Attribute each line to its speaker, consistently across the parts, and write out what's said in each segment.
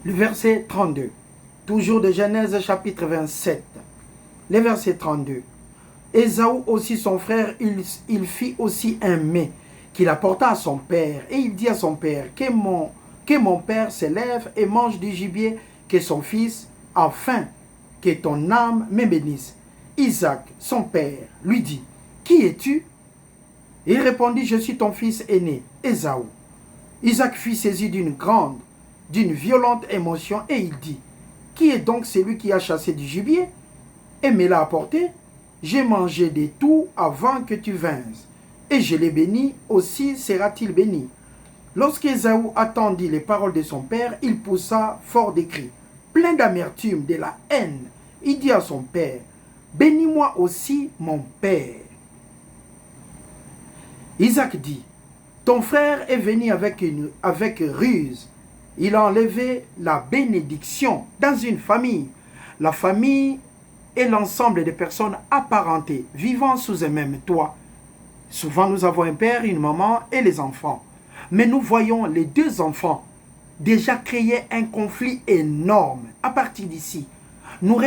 Speaker 1: Le verset 32. Toujours de Genèse chapitre 27. Le verset 32. Ésaü aussi son frère, il fit aussi un mets qu'il apporta à son père. Et il dit à son père, que mon père s'élève et mange du gibier que son fils, afin que ton âme me bénisse. Isaac, son père, lui dit, qui es-tu? Il répondit, je suis ton fils aîné, Ésaü. Isaac fut saisi d'une violente émotion et il dit, qui est donc celui qui a chassé du gibier et me l'a apporté? J'ai mangé des tout avant que tu vinsses, et je l'ai béni, aussi sera-t-il béni. Lorsqu'Ésaü attendit les paroles de son père, il poussa fort des cris, plein d'amertume, de la haine. Il dit à son père, bénis-moi aussi, mon père. Isaac dit, ton frère est venu avec ruse. Il a enlevé la bénédiction dans une famille. La famille est l'ensemble des personnes apparentées, vivant sous un même toit. Souvent, nous avons un père, une maman et les enfants. Mais nous voyons les deux enfants déjà créer un conflit énorme. À partir d'ici, nous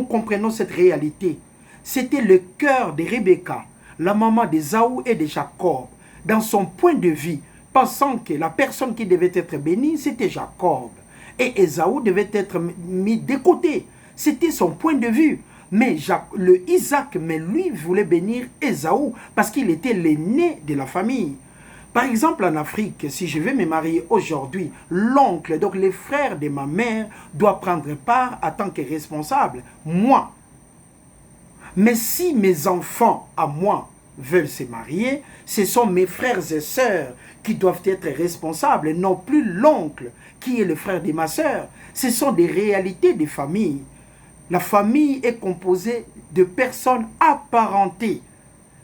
Speaker 1: comprenons cette réalité. C'était le cœur de Rebecca, la maman d'Ésaü et de Jacob, dans son point de vue, pensant que la personne qui devait être bénie, c'était Jacob. Et Ésaü devait être mis de côté. C'était son point de vue. Mais Isaac, lui, voulait bénir Ésaü parce qu'il était l'aîné de la famille. Par exemple, en Afrique, si je vais me marier aujourd'hui, l'oncle, donc les frères de ma mère, doit prendre part en tant que responsable, moi. Mais si mes enfants, à moi, veulent se marier, ce sont mes frères et sœurs qui doivent être responsables, non plus l'oncle qui est le frère de ma sœur. Ce sont des réalités des familles. La famille est composée de personnes apparentées.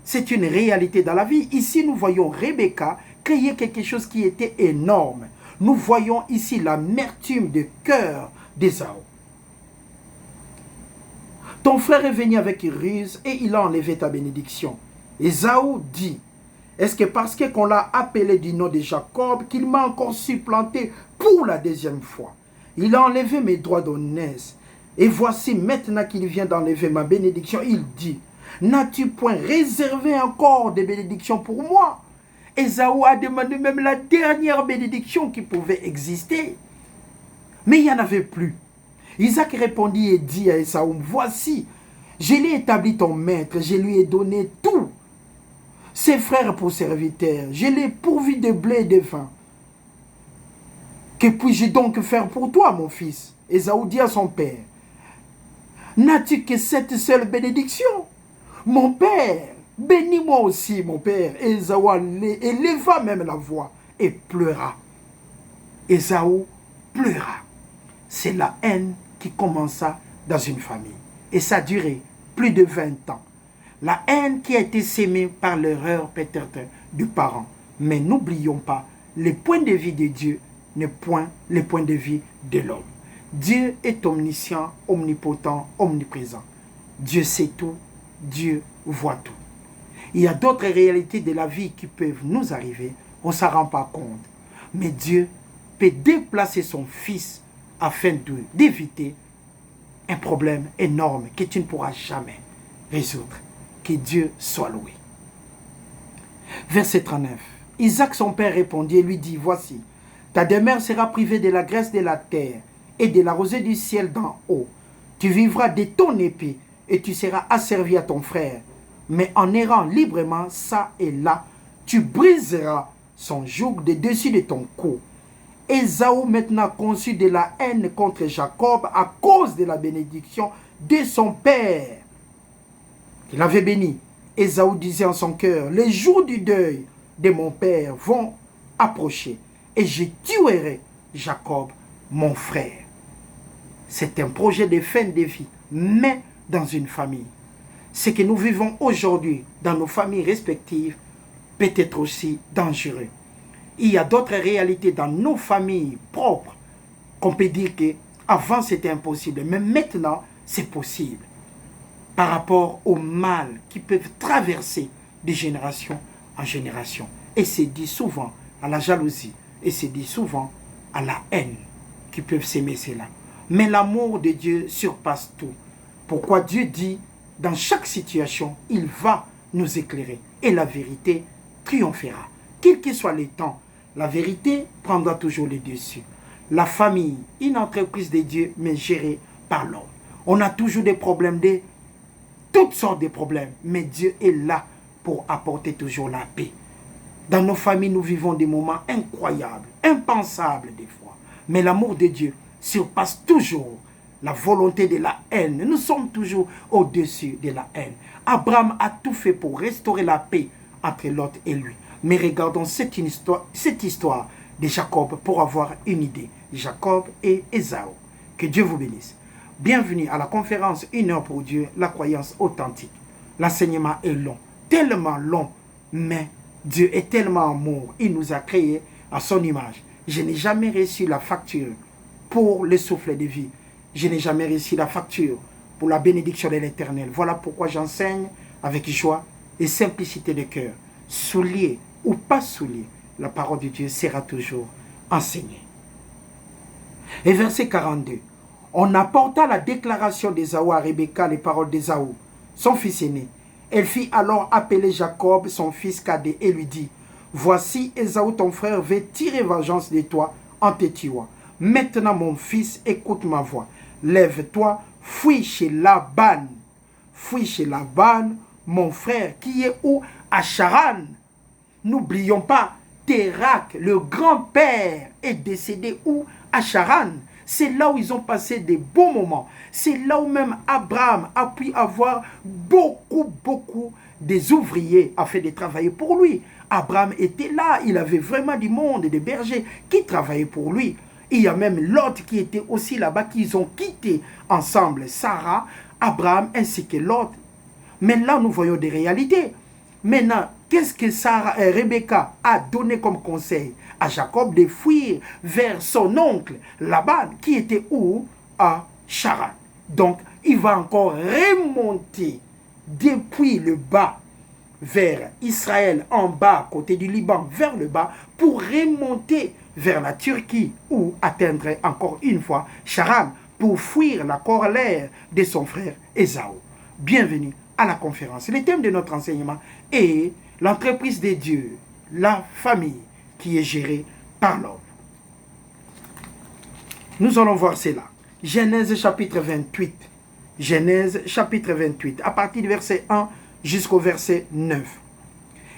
Speaker 1: C'est une réalité dans la vie. Ici, nous voyons Rebecca créer quelque chose qui était énorme. Nous voyons ici l'amertume de cœur d'Ésaü. Ton frère est venu avec ruse et il a enlevé ta bénédiction. Ésaü dit, est-ce que parce qu'on l'a appelé du nom de Jacob qu'il m'a encore supplanté pour la deuxième fois? Il a enlevé mes droits d'aînesse. Et voici maintenant qu'il vient d'enlever ma bénédiction, il dit, n'as-tu point réservé encore des bénédictions pour moi? Ésaü a demandé même la dernière bénédiction qui pouvait exister. Mais il n'y en avait plus. Isaac répondit et dit à Ésaü, voici, je l'ai établi ton maître, je lui ai donné tout. Ses frères pour serviteurs, je l'ai pourvu de blé et de vin. Que puis-je donc faire pour toi, mon fils? Ésaü dit à son père, n'as-tu que cette seule bénédiction? Mon père, bénis-moi aussi, mon père. Ésaü éleva même la voix et pleura. Ésaü pleura. C'est la haine qui commença dans une famille. Et ça a duré plus de 20 ans. La haine qui a été sémée par l'erreur peut-être du parent. Mais n'oublions pas, le point de vue de Dieu n'est point le point de vue de l'homme. Dieu est omniscient, omnipotent, omniprésent. Dieu sait tout, Dieu voit tout. Il y a d'autres réalités de la vie qui peuvent nous arriver, on ne s'en rend pas compte. Mais Dieu peut déplacer son Fils afin d'éviter un problème énorme que tu ne pourras jamais résoudre. Que Dieu soit loué. Verset 39. Isaac son père répondit et lui dit, voici, ta demeure sera privée de la graisse de la terre et de la rosée du ciel d'en haut. Tu vivras de ton épée et tu seras asservi à ton frère. Mais en errant librement ça et là, tu briseras son joug de dessus de ton cou. Ésaü maintenant conçut de la haine contre Jacob à cause de la bénédiction de son père. Il avait béni. Ésaü disait en son cœur, les jours du deuil de mon père vont approcher et je tuerai Jacob, mon frère. C'est un projet de fin de vie, mais dans une famille. Ce que nous vivons aujourd'hui dans nos familles respectives peut être aussi dangereux. Il y a d'autres réalités dans nos familles propres qu'on peut dire qu'avant c'était impossible, mais maintenant c'est possible. Par rapport au mal qui peuvent traverser de génération en génération. Et c'est dit souvent à la jalousie, et c'est dit souvent à la haine. qui peuvent s'aimer cela. Mais l'amour de Dieu surpasse tout. Pourquoi Dieu dit, dans chaque situation, il va nous éclairer. Et la vérité triomphera. Quel que soit les temps, la vérité prendra toujours le dessus. La famille, une entreprise de Dieu, mais gérée par l'homme. On a toujours des problèmes, toutes sortes de problèmes. Mais Dieu est là pour apporter toujours la paix. Dans nos familles, nous vivons des moments incroyables, impensables des fois. Mais l'amour de Dieu surpasse toujours la volonté de la haine. Nous sommes toujours au-dessus de la haine. Abraham a tout fait pour restaurer la paix entre Lot et lui. Mais regardons cette histoire de Jacob pour avoir une idée. Jacob et Ésaü. Que Dieu vous bénisse. Bienvenue à la conférence 1 heure pour Dieu, la croyance authentique. L'enseignement est long, tellement long, mais Dieu est tellement amour. Il nous a créés à son image. Je n'ai jamais reçu la facture pour le souffle de vie. Je n'ai jamais reçu la facture pour la bénédiction de l'Éternel. Voilà pourquoi j'enseigne avec joie et simplicité de cœur. Soulier ou pas soulier, la parole de Dieu sera toujours enseignée. Et verset 42. On apporta la déclaration d'Ésaü à Rebecca, les paroles d'Ésaü, son fils aîné. Elle fit alors appeler Jacob, son fils cadet, et lui dit, « Voici Ésaü ton frère veut tirer vengeance de toi en te tuant. Maintenant mon fils, écoute ma voix. Lève-toi, fuis chez Laban. Fuis chez Laban, mon frère, qui est où? À Charan. N'oublions pas, Térak, le grand-père, est décédé où? À Charan. C'est là où ils ont passé des beaux moments. C'est là où même Abraham a pu avoir beaucoup des ouvriers afin de travailler pour lui. Abraham était là, il avait vraiment du monde et des bergers qui travaillaient pour lui. Il y a même Lot qui était aussi là-bas, qu'ils ont quitté ensemble, Sarah, Abraham ainsi que Lot. Mais là, nous voyons des réalités. Maintenant, qu'est-ce que Rebecca a donné comme conseil à Jacob? De fuir vers son oncle Laban, qui était où? À Charan. Donc, il va encore remonter depuis le bas vers Israël, en bas, côté du Liban, vers le bas, pour remonter vers la Turquie, ou atteindre encore une fois Charan, pour fuir la colère de son frère Ésaü. Bienvenue à la conférence. Le thème de notre enseignement est l'entreprise de Dieu, la famille qui est gérée par l'homme. Nous allons voir cela. Genèse chapitre 28. Genèse chapitre 28, à partir du verset 1 jusqu'au verset 9.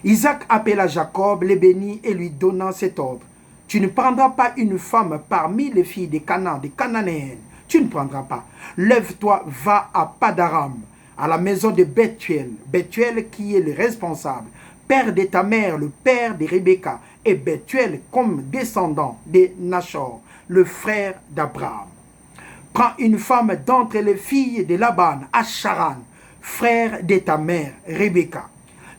Speaker 1: Isaac appela Jacob, le bénit et lui donna cet ordre. Tu ne prendras pas une femme parmi les filles des Canaan, des Cananéennes. Tu ne prendras pas. Lève-toi, va à Padaram, à la maison de Bethuel. Bethuel qui est le responsable, père de ta mère, le père de Rebecca, et Bethuel comme descendant de Nachor, le frère d'Abraham. Prends une femme d'entre les filles de Laban, à Charan, frère de ta mère, Rebecca.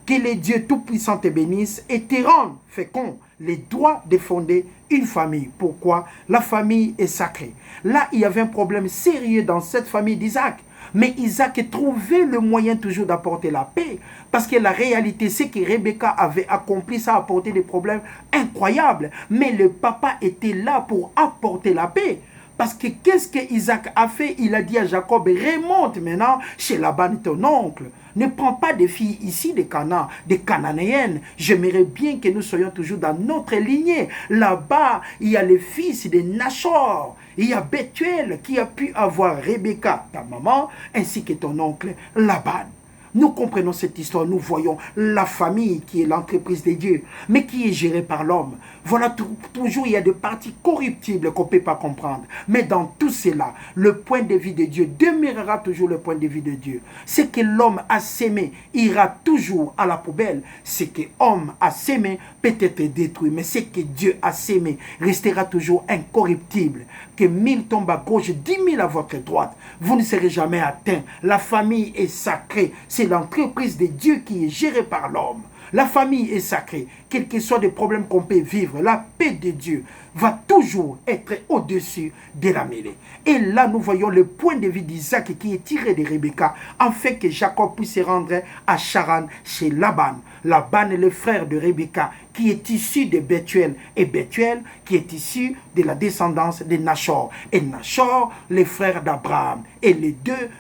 Speaker 1: Que les dieux tout-puissants te bénissent et te rendent fécond les droits de fonder une famille. Pourquoi? La famille est sacrée. Là, il y avait un problème sérieux dans cette famille d'Isaac. Mais Isaac trouvait le moyen toujours d'apporter la paix. Parce que la réalité, c'est que Rebecca avait accompli ça, apporté des problèmes incroyables. Mais le papa était là pour apporter la paix. Parce que qu'est-ce que Isaac a fait? Il a dit à Jacob, remonte maintenant chez Laban, ton oncle. Ne prends pas des filles ici des Canaan, des Cananéennes. J'aimerais bien que nous soyons toujours dans notre lignée. Là-bas, il y a les fils de Nachor. Il y a Bethuel qui a pu avoir Rebecca, ta maman, ainsi que ton oncle Laban. Nous comprenons cette histoire, nous voyons la famille qui est l'entreprise de Dieu, mais qui est gérée par l'homme. Voilà, toujours il y a des parties corruptibles qu'on ne peut pas comprendre. Mais dans tout cela, le point de vue de Dieu demeurera toujours le point de vue de Dieu. Ce que l'homme a sémé ira toujours à la poubelle. Ce que l'homme a sémé peut être détruit, mais ce que Dieu a sémé restera toujours incorruptible. Que 1000 tombent à gauche, 10 000 à votre droite, vous ne serez jamais atteint. La famille est sacrée. C'est l'entreprise de Dieu qui est gérée par l'homme. La famille est sacrée. Quels que soient les problèmes qu'on peut vivre, la paix de Dieu va toujours être au-dessus de la mêlée. Et là, nous voyons le point de vue d'Isaac qui est tiré de Rebecca, afin que Jacob puisse se rendre à Charan chez Laban. Laban est le frère de Rebecca, qui est issu de Bethuel, et Bethuel qui est issu de la descendance de Nachor. Et Nachor, le frère d'Abraham. Et les deux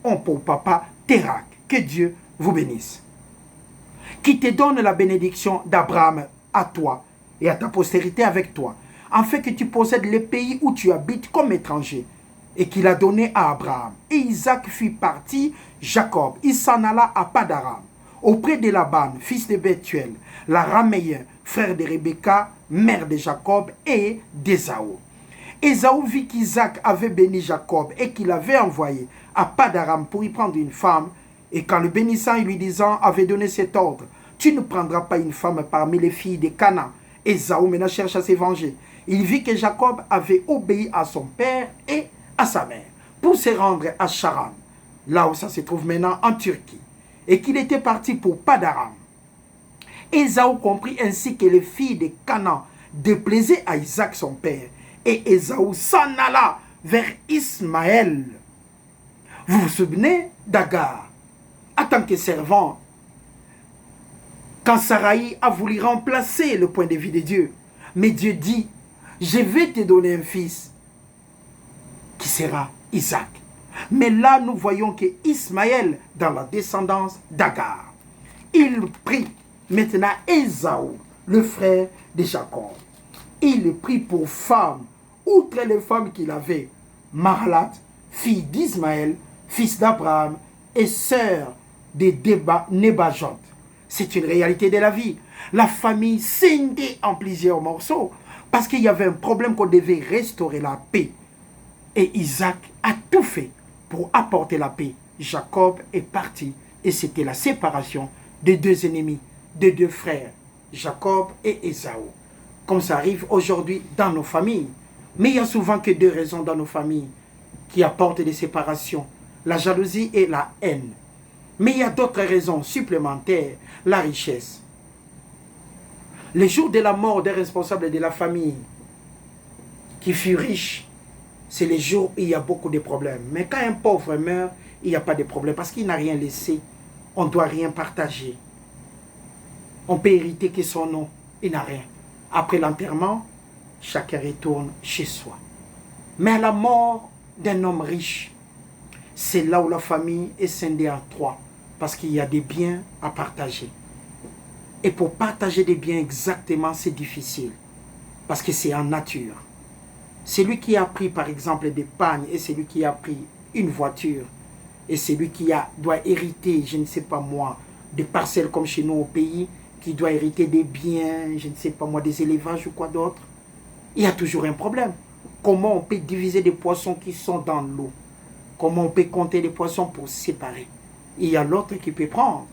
Speaker 1: ont pour papa Térak. Que Dieu vous bénisse. Qui te donne la bénédiction d'Abraham à toi et à ta postérité avec toi, afin que tu possèdes le pays où tu habites comme étranger, et qu'il a donné à Abraham. Et Isaac fit parti, Jacob, il s'en alla à Padaram, auprès de Laban, fils de Bethuel, l'Araméen, frère de Rebecca, mère de Jacob et d'Ésaü. Ésaü vit qu'Isaac avait béni Jacob et qu'il avait envoyé à Padaram pour y prendre une femme. Et quand le bénissant et lui disant avait donné cet ordre, tu ne prendras pas une femme parmi les filles de Canaan. Ésaü maintenant cherche à se venger. Il vit que Jacob avait obéi à son père et à sa mère pour se rendre à Charan, là où ça se trouve maintenant en Turquie, et qu'il était parti pour Padaram. Ésaü comprit ainsi que les filles de Canaan déplaisaient à Isaac son père, et Ésaü s'en alla vers Ismaël. Vous vous souvenez d'Agar, en tant que servante, quand Saraï a voulu remplacer le point de vue de Dieu. Mais Dieu dit, je vais te donner un fils qui sera Isaac. Mais là, nous voyons que Ismaël, dans la descendance d'Agar, il prit maintenant Ésaü, le frère de Jacob. Il le prit pour femme, outre les femmes qu'il avait, Mahalat, fille d'Ismaël, fils d'Abraham, et sœur de Nebajot. C'est une réalité de la vie. La famille scindée en plusieurs morceaux parce qu'il y avait un problème qu'on devait restaurer la paix. Et Isaac a tout fait pour apporter la paix. Jacob est parti et c'était la séparation de deux ennemis, de deux frères, Jacob et Ésaü. Comme ça arrive aujourd'hui dans nos familles. Mais il y a souvent que deux raisons dans nos familles qui apportent des séparations. La jalousie et la haine. Mais il y a d'autres raisons supplémentaires, la richesse. Le jour de la mort des responsables de la famille qui fut riche, c'est le jour où il y a beaucoup de problèmes. Mais quand un pauvre meurt, il n'y a pas de problème parce qu'il n'a rien laissé. On ne doit rien partager. On peut hériter que son nom, il n'a rien. Après l'enterrement, chacun retourne chez soi. Mais à la mort d'un homme riche, c'est là où la famille est scindée en trois. Parce qu'il y a des biens à partager. Et pour partager des biens exactement, c'est difficile. Parce que c'est en nature. Celui qui a pris par exemple des pagnes et celui qui a pris une voiture et celui qui doit hériter, je ne sais pas moi, des parcelles comme chez nous au pays, qui doit hériter des biens, je ne sais pas moi, des élevages ou quoi d'autre, il y a toujours un problème. Comment on peut diviser des poissons qui sont dans l'eau? Comment on peut compter les poissons pour séparer? Il y a l'autre qui peut prendre.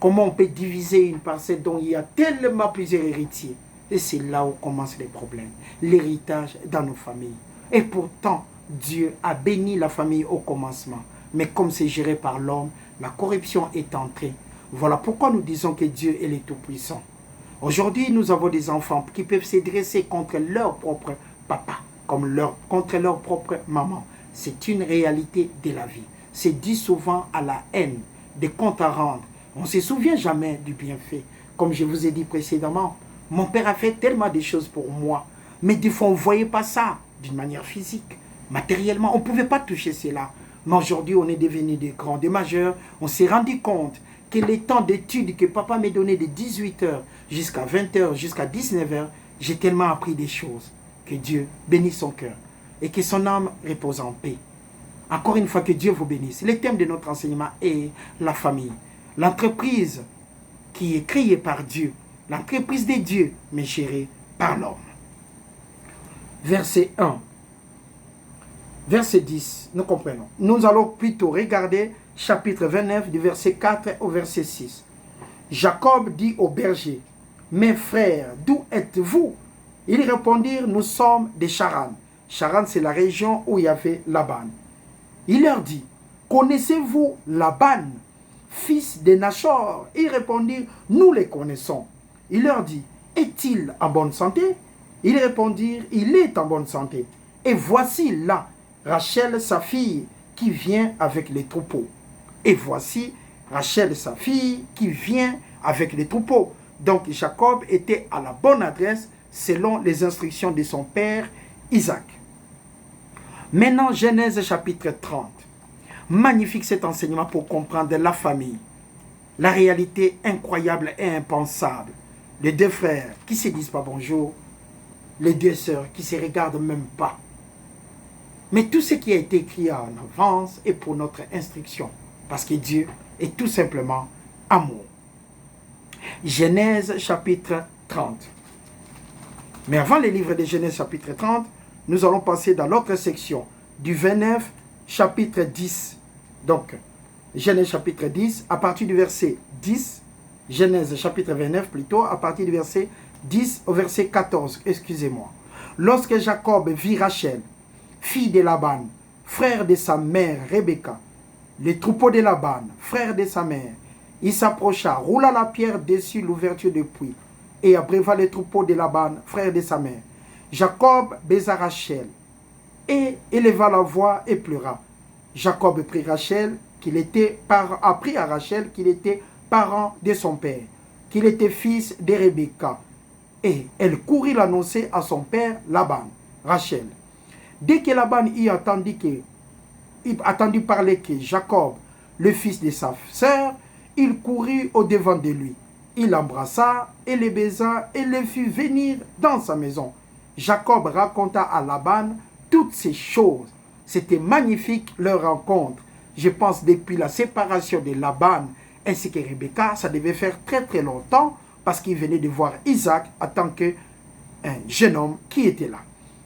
Speaker 1: Comment on peut diviser une parcelle dont il y a tellement plusieurs héritiers? Et c'est là où commencent les problèmes. L'héritage dans nos familles. Et pourtant, Dieu a béni la famille au commencement. Mais comme c'est géré par l'homme, la corruption est entrée. Voilà pourquoi nous disons que Dieu est le Tout-Puissant. Aujourd'hui, nous avons des enfants qui peuvent se dresser contre leur propre papa, contre leur propre maman. C'est une réalité de la vie. C'est dû souvent à la haine, des comptes à rendre. On ne se souvient jamais du bienfait. Comme je vous ai dit précédemment, mon père a fait tellement de choses pour moi. Mais des fois, on ne voyait pas ça d'une manière physique, matériellement. On ne pouvait pas toucher cela. Mais aujourd'hui, on est devenus des grands, des majeurs. On s'est rendu compte que les temps d'études que papa m'a donné de 18h jusqu'à 20h, jusqu'à 19h, j'ai tellement appris des choses. Que Dieu bénisse son cœur et que son âme repose en paix. Encore une fois, que Dieu vous bénisse. Le thème de notre enseignement est la famille. L'entreprise qui est créée par Dieu. L'entreprise de Dieu, mais gérée par l'homme. Verset 1. Verset 10, nous comprenons. Nous allons plutôt regarder chapitre 29 du verset 4 au verset 6. Jacob dit aux bergers, « Mes frères, d'où êtes-vous » Ils répondirent, « Nous sommes des Charan. » Charan, c'est la région où il y avait Laban. Il leur dit, « Connaissez-vous Laban, fils de Nachor? Ils répondirent, nous les connaissons. Il leur dit, est-il en bonne santé? Ils répondirent, il est en bonne santé. Et voici là Rachel, sa fille, qui vient avec les troupeaux. Et voici Rachel, sa fille, qui vient avec les troupeaux. Donc Jacob était à la bonne adresse selon les instructions de son père Isaac. Maintenant, Genèse chapitre 30. Magnifique cet enseignement pour comprendre la famille. La réalité incroyable et impensable. Les deux frères qui ne se disent pas bonjour. Les deux sœurs qui ne se regardent même pas. Mais tout ce qui a été écrit en avance est pour notre instruction. Parce que Dieu est tout simplement amour. Genèse chapitre 30. Mais avant le livre de Genèse chapitre 30, nous allons passer dans l'autre section du 29 chapitre 10. Donc, Genèse chapitre 10, à partir du verset 10, Genèse chapitre 29 plutôt, à partir du verset 10 au verset 14, excusez-moi. Lorsque Jacob vit Rachel, fille de Laban, frère de sa mère Rebecca, les troupeaux de Laban, frère de sa mère, il s'approcha, roula la pierre dessus l'ouverture du puits, et abreuva les troupeaux de Laban, frère de sa mère. Jacob baisa Rachel, et éleva la voix et pleura. Jacob apprit à Rachel qu'il était parent de son père, qu'il était fils de Rebecca. Et elle courut l'annoncer à son père Laban, Rachel. Dès que Laban y attendit parler que Jacob, le fils de sa sœur, il courut au-devant de lui. Il l'embrassa et le baisa et le fit venir dans sa maison. Jacob raconta à Laban toutes ces choses. C'était magnifique leur rencontre. Je pense depuis la séparation de Laban ainsi que Rebecca, ça devait faire très très longtemps parce qu'il venait de voir Isaac en tant qu'un jeune homme qui était là.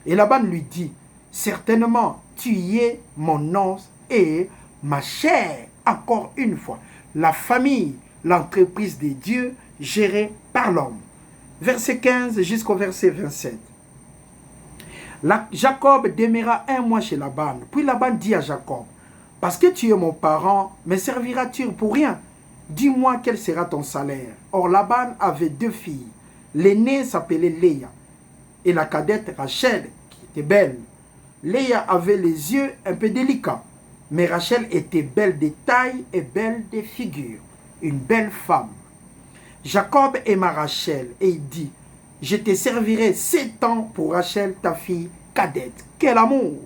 Speaker 1: Et Laban lui dit, certainement tu y es mon once et ma chère, encore une fois, la famille, l'entreprise de Dieu gérée par l'homme. Verset 15 jusqu'au verset 27. Jacob demeura 1 mois chez Laban. Puis Laban dit à Jacob, parce que tu es mon parent, me serviras-tu pour rien? Dis-moi quel sera ton salaire. Or Laban avait 2 filles. L'aînée s'appelait Léa et la cadette Rachel, qui était belle. Léa avait les yeux un peu délicats, mais Rachel était belle de taille et belle de figure, une belle femme. Jacob aima Rachel et il dit, je te servirai 7 ans pour Rachel, ta fille cadette. Quel amour!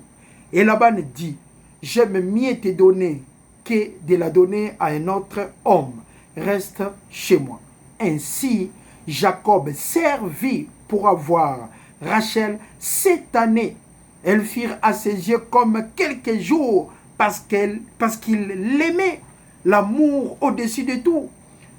Speaker 1: Et Laban dit, j'aime mieux te donner que de la donner à un autre homme. Reste chez moi. Ainsi, Jacob servit pour avoir Rachel 7 années. Elles firent à ses yeux comme quelques jours parce qu'il l'aimait. L'amour au-dessus de tout.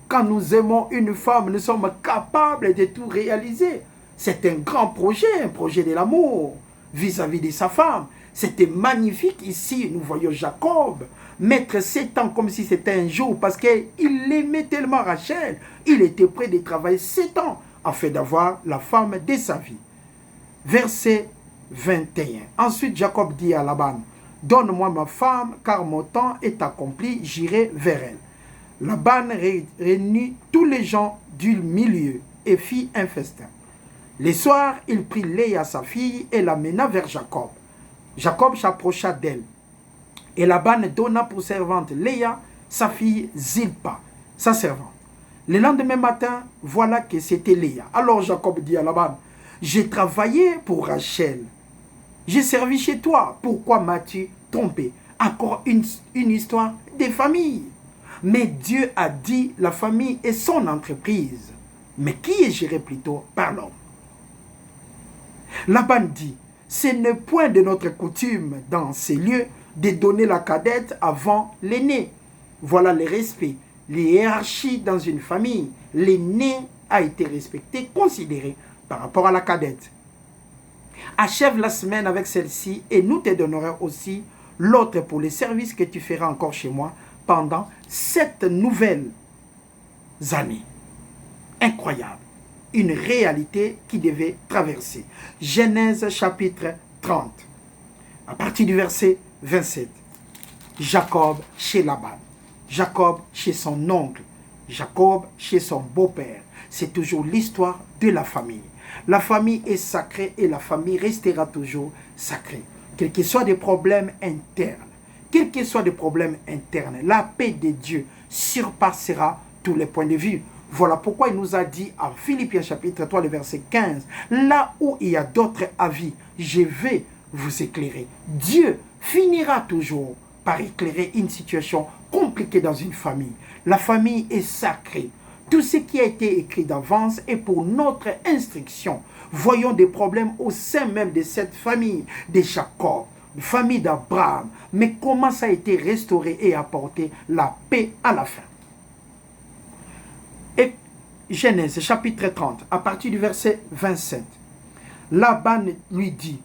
Speaker 1: Quand nous aimons une femme, nous sommes capables de tout réaliser. C'est un grand projet, un projet de l'amour vis-à-vis de sa femme. C'était magnifique ici, nous voyons Jacob mettre 7 ans comme si c'était un jour parce qu'il aimait tellement Rachel. Il était prêt de travailler 7 ans afin d'avoir la femme de sa vie. Verset 21. Ensuite, Jacob dit à Laban, donne-moi ma femme car mon temps est accompli, j'irai vers elle. Laban réunit tous les gens du milieu et fit un festin. Le soir, il prit Léa, sa fille, et l'amena vers Jacob. Jacob s'approcha d'elle. Et Laban donna pour servante Léa, sa fille Zilpa, sa servante. Le lendemain matin, voilà que c'était Léa. Alors Jacob dit à Laban, j'ai travaillé pour Rachel. J'ai servi chez toi. Pourquoi m'as-tu trompé? Encore une histoire de famille. Mais Dieu a dit, la famille est son entreprise. Mais qui est géré plutôt par l'homme? Laban dit, ce n'est point de notre coutume dans ces lieux de donner la cadette avant l'aîné. Voilà le respect, les hiérarchies dans une famille. L'aîné a été respecté, considéré par rapport à la cadette. Achève la semaine avec celle-ci et nous te donnerons aussi l'autre pour les services que tu feras encore chez moi pendant 7 nouvelles années. Incroyable. Une réalité qui devait traverser. Genèse chapitre 30. À partir du verset 27. Jacob chez Laban. Jacob chez son oncle, Jacob chez son beau-père. C'est toujours l'histoire de la famille. La famille est sacrée et la famille restera toujours sacrée. Quels que soient des problèmes internes, quels que soient des problèmes internes, la paix de Dieu surpassera tous les points de vue. Voilà pourquoi il nous a dit en Philippiens chapitre 3, le verset 15, là où il y a d'autres avis, je vais vous éclairer. Dieu finira toujours par éclairer une situation compliquée dans une famille. La famille est sacrée. Tout ce qui a été écrit d'avance est pour notre instruction. Voyons des problèmes au sein même de cette famille de Jacob, famille d'Abraham. Mais comment ça a été restauré et apporté la paix à la fin. Et Genèse chapitre 30, à partir du verset 27. Laban lui dit,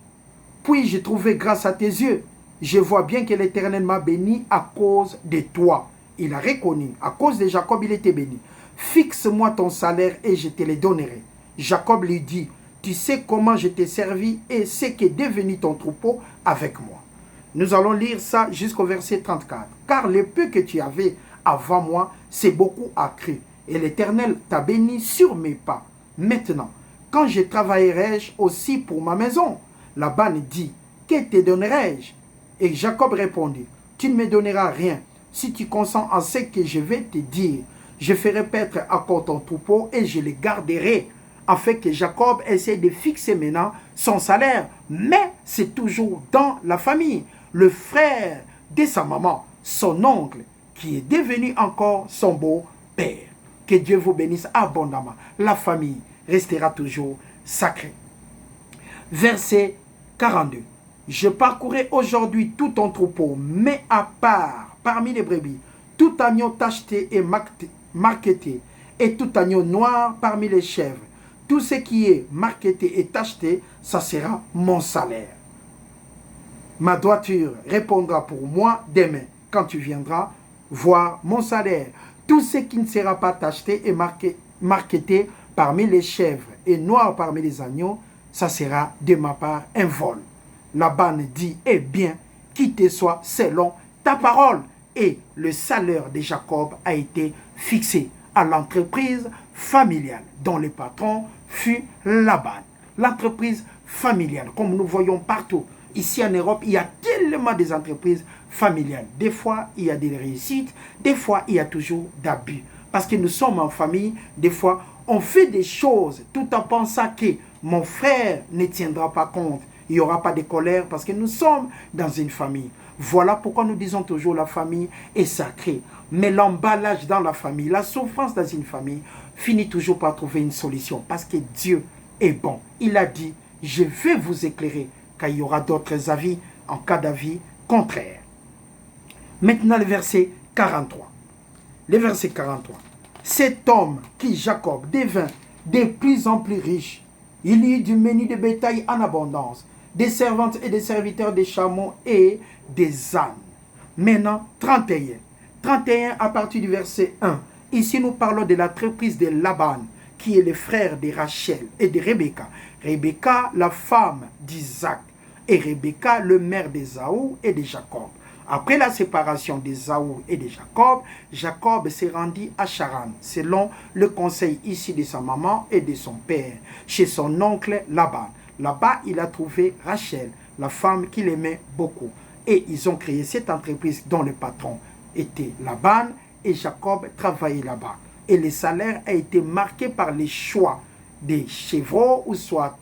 Speaker 1: puis-je trouver grâce à tes yeux? Je vois bien que l'Éternel m'a béni à cause de toi. Il a reconnu, à cause de Jacob, il était béni. Fixe-moi ton salaire et je te le donnerai. Jacob lui dit, tu sais comment je t'ai servi et ce qu'est devenu ton troupeau avec moi. Nous allons lire ça jusqu'au verset 34. Car le peu que tu avais avant moi, c'est beaucoup accru. Et l'Éternel t'a béni sur mes pas. Maintenant, quand je travaillerai-je aussi pour ma maison? Laban dit, que te donnerai-je? Et Jacob répondit, tu ne me donneras rien. Si tu consens à ce que je vais te dire, je ferai paître à corps ton troupeau et je les garderai. Afin que Jacob essaie de fixer maintenant son salaire. Mais c'est toujours dans la famille. Le frère de sa maman, son oncle, qui est devenu encore son beau-père. Que Dieu vous bénisse abondamment. La famille restera toujours sacrée. Verset 42. Je parcourais aujourd'hui tout ton troupeau, mais à part, parmi les brebis, tout agneau tacheté et marqueté, et tout agneau noir parmi les chèvres. Tout ce qui est marqueté et tacheté, ça sera mon salaire. Ma droiture répondra pour moi demain, quand tu viendras voir mon salaire. Tout ce qui ne sera pas tacheté et marqueté parmi les chèvres et noir parmi les agneaux, ça sera de ma part un vol. Laban dit, eh bien, qu'il te soit selon ta parole. Et le salaire de Jacob a été fixé à l'entreprise familiale dont le patron fut Laban. L'entreprise familiale, comme nous voyons partout. Ici en Europe, il y a tellement des entreprises familiales. Des fois, il y a des réussites, des fois, il y a toujours d'abus. Parce que nous sommes en famille, des fois, on fait des choses tout en pensant que mon frère ne tiendra pas compte. Il n'y aura pas de colère parce que nous sommes dans une famille. Voilà pourquoi nous disons toujours la famille est sacrée. Mais l'emballage dans la famille, la souffrance dans une famille, finit toujours par trouver une solution. Parce que Dieu est bon. Il a dit, je vais vous éclairer, car il y aura d'autres avis en cas d'avis contraire. Maintenant le verset 43. Le verset 43. Cet homme qui, Jacob, devint de plus en plus riche, il y eut du menu de bétail en abondance, des servantes et des serviteurs, des chameaux et des ânes. Maintenant, 31. 31 à partir du verset 1. Ici, nous parlons de l'entreprise de Laban, qui est le frère de Rachel et de Rebecca. Rebecca, la femme d'Isaac, et Rebecca, le mère d'Ésaü et de Jacob. Après la séparation d'Ésaü et de Jacob, Jacob s'est rendu à Charan, selon le conseil ici de sa maman et de son père, chez son oncle Laban. Là-bas, il a trouvé Rachel, la femme qu'il aimait beaucoup. Et ils ont créé cette entreprise dont le patron était Laban et Jacob travaillait là-bas. Et le salaire a été marqué par les choix des chevreaux ou soit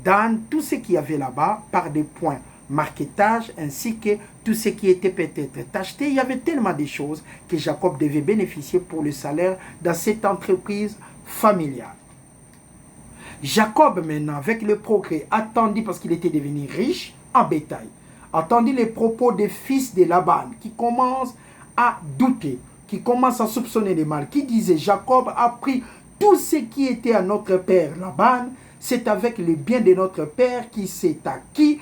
Speaker 1: d'ânes, tout ce qu'il y avait là-bas, par des points marquetage ainsi que tout ce qui était peut-être acheté. Il y avait tellement de choses que Jacob devait bénéficier pour le salaire dans cette entreprise familiale. Jacob maintenant, avec le progrès, attendit parce qu'il était devenu riche en bétail, attendit les propos des fils de Laban qui commencent à douter, qui commencent à soupçonner le mal, qui disaient Jacob a pris tout ce qui était à notre père Laban, c'est avec le bien de notre père qui s'est acquis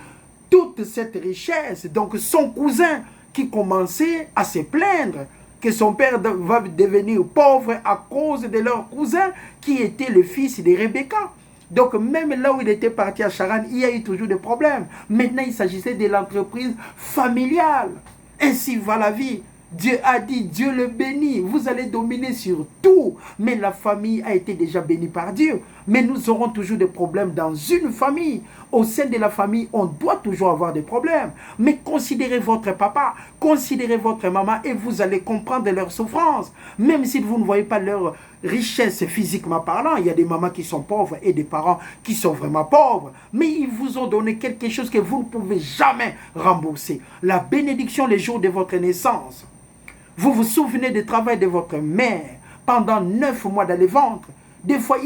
Speaker 1: toute cette richesse. Donc son cousin qui commençait à se plaindre que son père va devenir pauvre à cause de leur cousin qui était le fils de Rebecca. Donc même là où il était parti à Charan, il y a eu toujours des problèmes. Maintenant il s'agissait de l'entreprise familiale. Ainsi va la vie. Dieu a dit, Dieu le bénit, vous allez dominer sur tout. Mais la famille a été déjà bénie par Dieu. Mais nous aurons toujours des problèmes dans une famille. Au sein de la famille, on doit toujours avoir des problèmes. Mais considérez votre papa, considérez votre maman et vous allez comprendre leur souffrance. Même si vous ne voyez pas leur richesse physiquement parlant, il y a des mamans qui sont pauvres et des parents qui sont vraiment pauvres. Mais ils vous ont donné quelque chose que vous ne pouvez jamais rembourser. La bénédiction les jours de votre naissance. Vous vous souvenez du travail de votre mère pendant 9 mois dans le ventre. Des fois,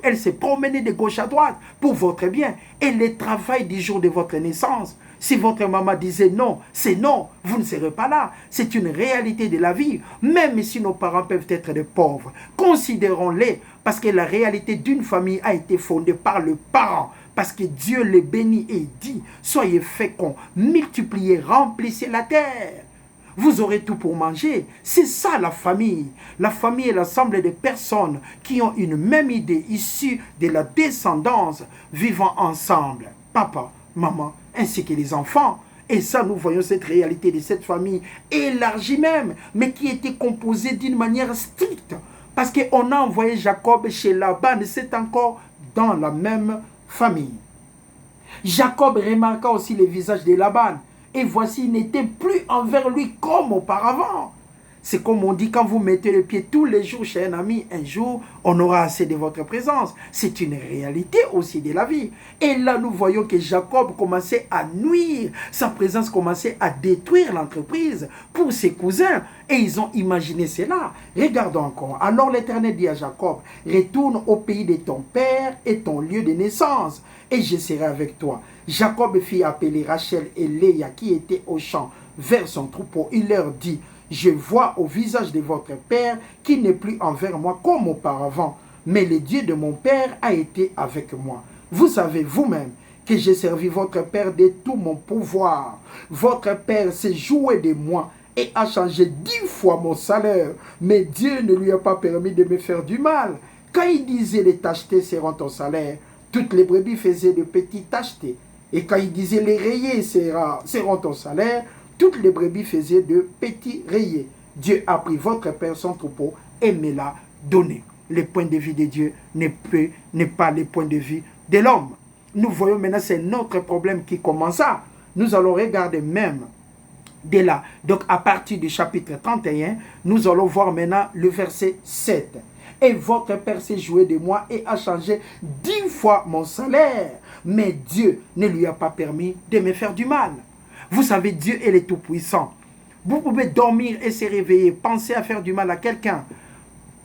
Speaker 1: elle s'est promenée de gauche à droite pour votre bien. Et le travail du jour de votre naissance, si votre maman disait non, c'est non, vous ne serez pas là. C'est une réalité de la vie. Même si nos parents peuvent être des pauvres, considérons-les parce que la réalité d'une famille a été fondée par le parent. Parce que Dieu les bénit et dit, soyez féconds, multipliez, remplissez la terre. Vous aurez tout pour manger. C'est ça la famille. La famille est l'ensemble des personnes qui ont une même idée issue de la descendance vivant ensemble. Papa, maman, ainsi que les enfants. Et ça, nous voyons cette réalité de cette famille élargie même, mais qui était composée d'une manière stricte. Parce qu'on a envoyé Jacob chez Laban, c'est encore dans la même famille. Jacob remarqua aussi le visage de Laban. Et voici, il n'était plus envers lui comme auparavant. C'est comme on dit, quand vous mettez le pied tous les jours chez un ami, un jour, on aura assez de votre présence. C'est une réalité aussi de la vie. Et là, nous voyons que Jacob commençait à nuire. Sa présence commençait à détruire l'entreprise pour ses cousins. Et ils ont imaginé cela. Regardons encore. Alors l'Éternel dit à Jacob, retourne au pays de ton père et ton lieu de naissance, et je serai avec toi. Jacob fit appeler Rachel et Léa qui étaient au champ vers son troupeau. Il leur dit, je vois au visage de votre père qui n'est plus envers moi comme auparavant, mais le Dieu de mon père a été avec moi. Vous savez vous-même que j'ai servi votre père de tout mon pouvoir. Votre père s'est joué de moi et a changé 10 fois mon salaire, mais Dieu ne lui a pas permis de me faire du mal. Quand il disait les tachetés seront ton salaire, toutes les brebis faisaient de petits tachetés. Et quand il disait les rayés seront ton salaire, toutes les brebis faisaient de petits rayés. Dieu a pris votre père son troupeau et me l'a donné. Le point de vue de Dieu n'est pas le point de vue de l'homme. Nous voyons maintenant, c'est notre problème qui commence à. Nous allons regarder même de là. Donc à partir du chapitre 31, nous allons voir maintenant le verset 7. Et votre père s'est joué de moi et a changé 10 fois mon salaire. Mais Dieu ne lui a pas permis de me faire du mal. Vous savez, Dieu est le Tout-Puissant. Vous pouvez dormir et se réveiller, penser à faire du mal à quelqu'un.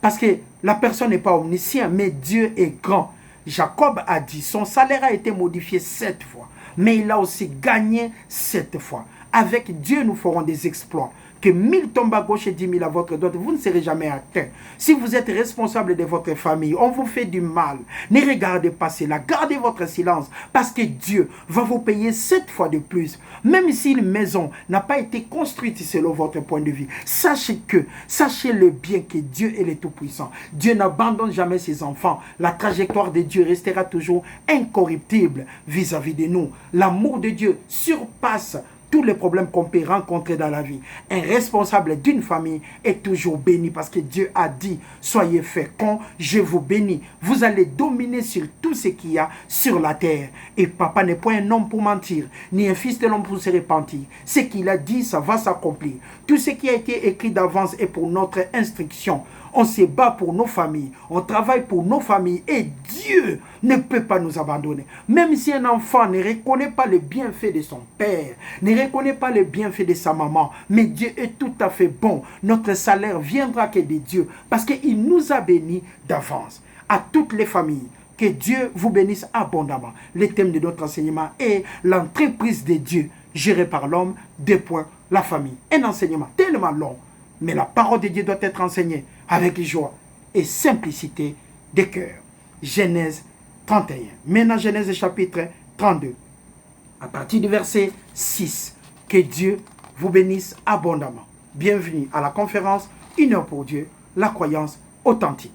Speaker 1: Parce que la personne n'est pas omnisciente, mais Dieu est grand. Jacob a dit, son salaire a été modifié 7 fois. Mais il a aussi gagné 7 fois. Avec Dieu, nous ferons des exploits. Que 1000 tombent à gauche et 10 000 à votre droite, vous ne serez jamais atteint. Si vous êtes responsable de votre famille, on vous fait du mal, ne regardez pas cela, gardez votre silence, parce que Dieu va vous payer 7 fois de plus. Même si une maison n'a pas été construite selon votre point de vue, sachez-le bien que Dieu est le Tout-Puissant. Dieu n'abandonne jamais ses enfants. La trajectoire de Dieu restera toujours incorruptible vis-à-vis de nous. L'amour de Dieu surpasse tous les problèmes qu'on peut rencontrer dans la vie. Un responsable d'une famille est toujours béni parce que Dieu a dit, soyez féconds, je vous bénis. Vous allez dominer sur tout ce qu'il y a sur la terre. Et papa n'est point un homme pour mentir, ni un fils de l'homme pour se repentir. Ce qu'il a dit, ça va s'accomplir. Tout ce qui a été écrit d'avance est pour notre instruction. On se bat pour nos familles, on travaille pour nos familles et Dieu ne peut pas nous abandonner. Même si un enfant ne reconnaît pas le bienfait de son père, ne reconnaît pas le bienfait de sa maman, mais Dieu est tout à fait bon. Notre salaire viendra que de Dieu parce qu'il nous a bénis d'avance. À toutes les familles, que Dieu vous bénisse abondamment. Le thème de notre enseignement est l'entreprise de Dieu gérée par l'homme, la famille. Un enseignement tellement long. Mais la parole de Dieu doit être enseignée avec joie et simplicité de cœur. Genèse 31. Maintenant, Genèse chapitre 32. À partir du verset 6. Que Dieu vous bénisse abondamment. Bienvenue à la conférence 1 heure pour Dieu, la croyance authentique.